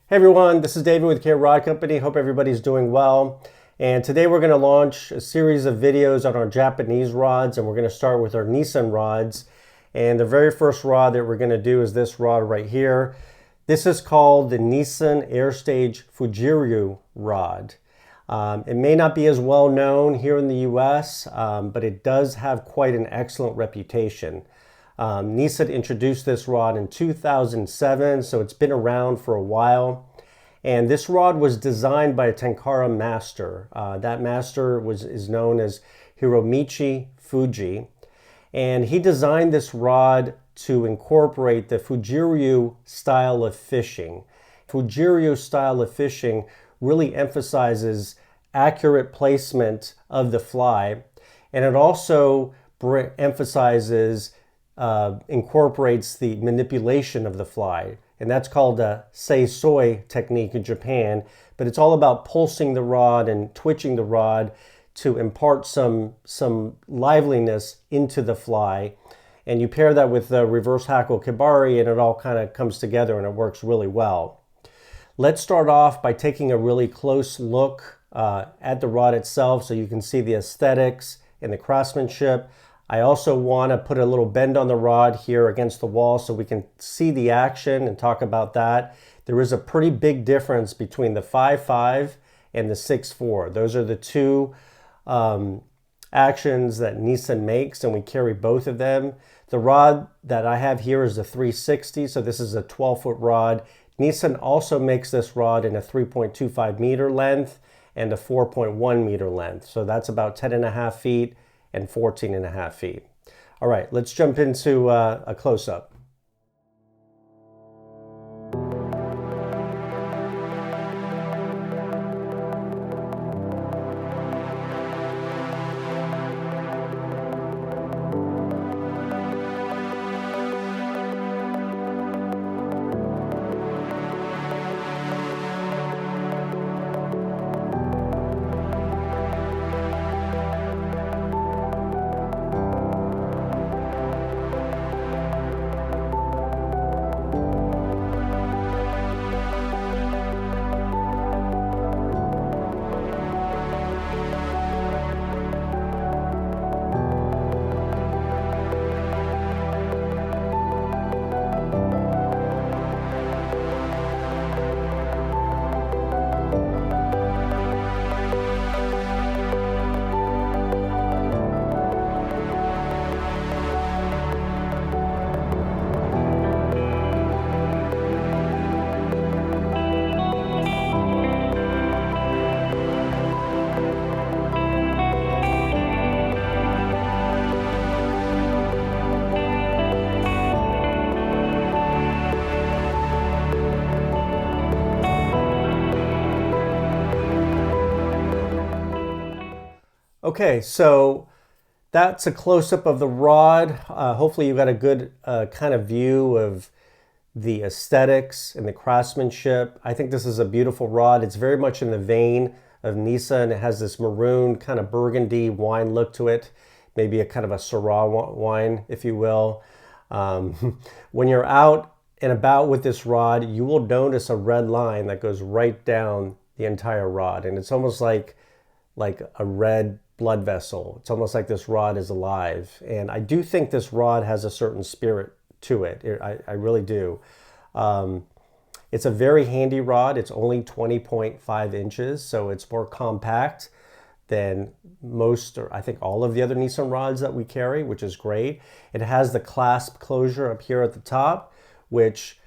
Hey everyone, this is David with Keiryu Rod Company. Hope everybody's doing well. And today we're going to launch a series of videos on our Japanese rods, and we're going to start with our Nissan rods. And the very first rod that we're going to do is this rod right here. This is called the Nissan Air Stage Fujiryu rod. It may not be as well known here in the US, but it does have quite an excellent reputation. Nissan introduced this rod in 2007, so it's been around for a while. And this rod was designed by a Tenkara master. That master is known as Hiromichi Fuji. And he designed this rod to incorporate the Fujiryu style of fishing. Fujiryu style of fishing really emphasizes accurate placement of the fly, and it also emphasizes incorporates the manipulation of the fly, and that's called a seisoi technique in Japan. But it's all about pulsing the rod and twitching the rod to impart some liveliness into the fly. And you pair that with the reverse hackle kibari, and it all kind of comes together and it works really well. Let's start off by taking a really close look at the rod itself so you can see the aesthetics and the craftsmanship. I also want to put a little bend on the rod here against the wall so we can see the action and talk about that. There is a pretty big difference between the 5.5 and the 6.4. Those are the two actions that Nissan makes, and we carry both of them. The rod that I have here is a 360, so this is a 12-foot rod. Nissan also makes this rod in a 3.25 meter length and a 4.1 meter length. So that's about 10.5 feet and 14.5 feet. All right, let's jump into a close-up. Okay, so that's a close-up of the rod. Hopefully you got a good kind of view of the aesthetics and the craftsmanship. I think this is a beautiful rod. It's very much in the vein of Nissan. It has this maroon kind of burgundy wine look to it, maybe a kind of a Syrah wine, if you will. When you're out and about with this rod, you will notice a red line that goes right down the entire rod, and it's almost like a red blood vessel. It's almost like this rod is alive. And I do think this rod has a certain spirit to it. I really do. It's a very handy rod. It's only 20.5 inches, so it's more compact than most, or I think all of the other Nissan rods that we carry, which is great. It has the clasp closure up here at the top, which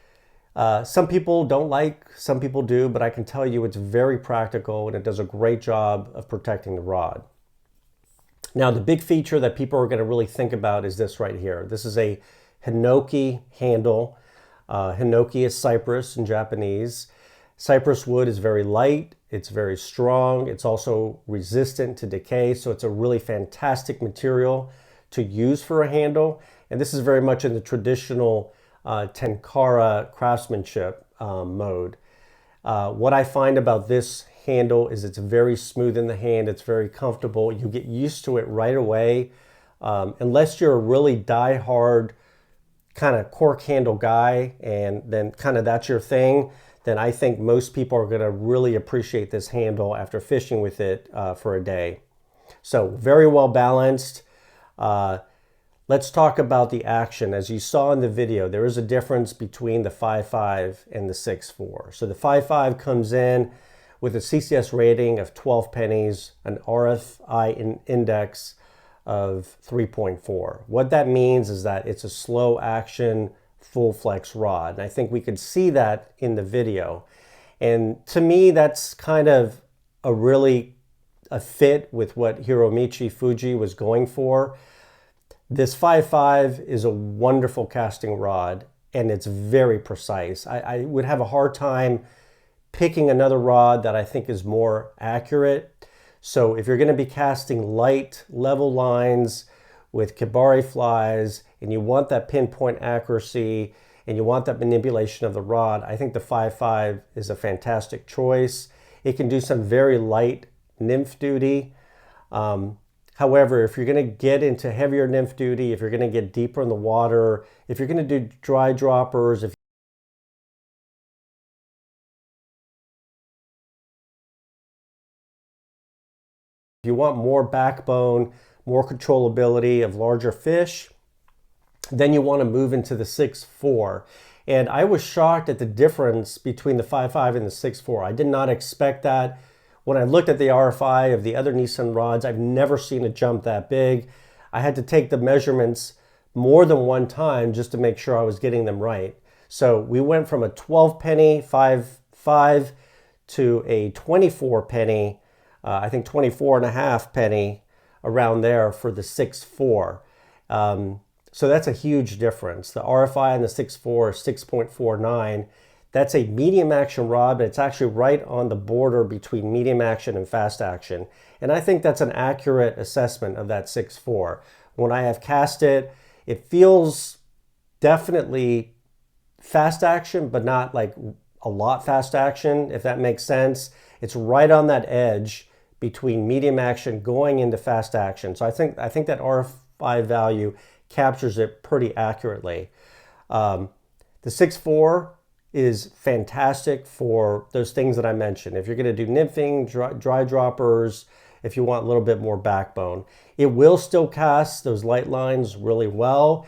some people don't like, some people do, but I can tell you it's very practical and it does a great job of protecting the rod. Now, the big feature that people are going to really think about is this right here. This is a hinoki handle. Hinoki is cypress in Japanese. Cypress wood is very light, it's very strong, it's also resistant to decay, so it's a really fantastic material to use for a handle. And this is very much in the traditional Tenkara craftsmanship mode. What I find about this handle is it's very smooth in the hand, it's very comfortable, you get used to it right away. Unless you're a really die-hard kind of cork handle guy and then kind of that's your thing, then I think most people are going to really appreciate this handle after fishing with it for a day. So very well balanced. Let's talk about the action. As you saw in the video, there is a difference between the 5.5 and the 6.4. So the 5.5 comes in with a CCS rating of 12 pennies, an RFI index of 3.4. What that means is that it's a slow action, full flex rod. And I think we could see that in the video. And to me, that's kind of a fit with what Hiromichi Fuji was going for. This 5.5 is a wonderful casting rod, and it's very precise. I would have a hard time picking another rod that I think is more accurate. So if you're going to be casting light, level lines with kibari flies, and you want that pinpoint accuracy, and you want that manipulation of the rod, I think the 5.5 is a fantastic choice. It can do some very light nymph duty. However, if you're going to get into heavier nymph duty, if you're going to get deeper in the water, if you're going to do dry droppers, if you want more backbone, more controllability of larger fish, then you want to move into the 6.4. And I was shocked at the difference between the 5.5 and the 6.4. I did not expect that. When I looked at the RFI of the other Nissan rods, I've never seen a jump that big. I had to take the measurements more than one time just to make sure I was getting them right. So we went from a 12 penny 5.5 to a 24 penny, I think 24.5 penny around there for the 6.4. So that's a huge difference. The RFI on the 6.4 is 6.49. That's a medium action rod, but it's actually right on the border between medium action and fast action. And I think that's an accurate assessment of that 6.4. When I have cast it, it feels definitely fast action, but not like a lot fast action, if that makes sense. It's right on that edge between medium action going into fast action. So I think that RFI value captures it pretty accurately. The 6.4 is fantastic for those things that I mentioned. If you're going to do nymphing, dry droppers, if you want a little bit more backbone. It will still cast those light lines really well.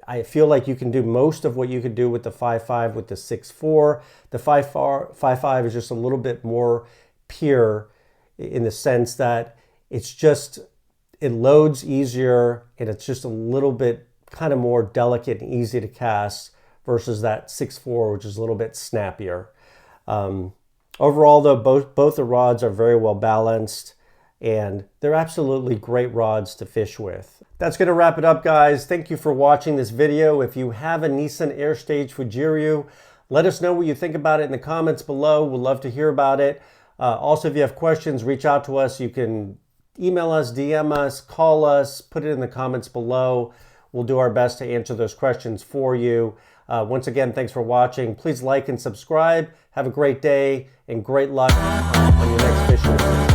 I feel like you can do most of what you could do with the 5.5 with the 6.4. The 5.5 is just a little bit more pure in the sense that it loads easier, and it's just a little bit kind of more delicate and easy to cast versus that 6.4, which is a little bit snappier. Overall, though, both the rods are very well balanced, and they're absolutely great rods to fish with. That's going to wrap it up, guys. Thank you for watching this video. If you have a Nissan Air Stage Fujiryu, let us know what you think about it in the comments below. We'd love to hear about it. Also, if you have questions, reach out to us. You can email us, DM us, call us, put it in the comments below. We'll do our best to answer those questions for you. Once again, thanks for watching. Please like and subscribe. Have a great day and great luck on your next fishing trip.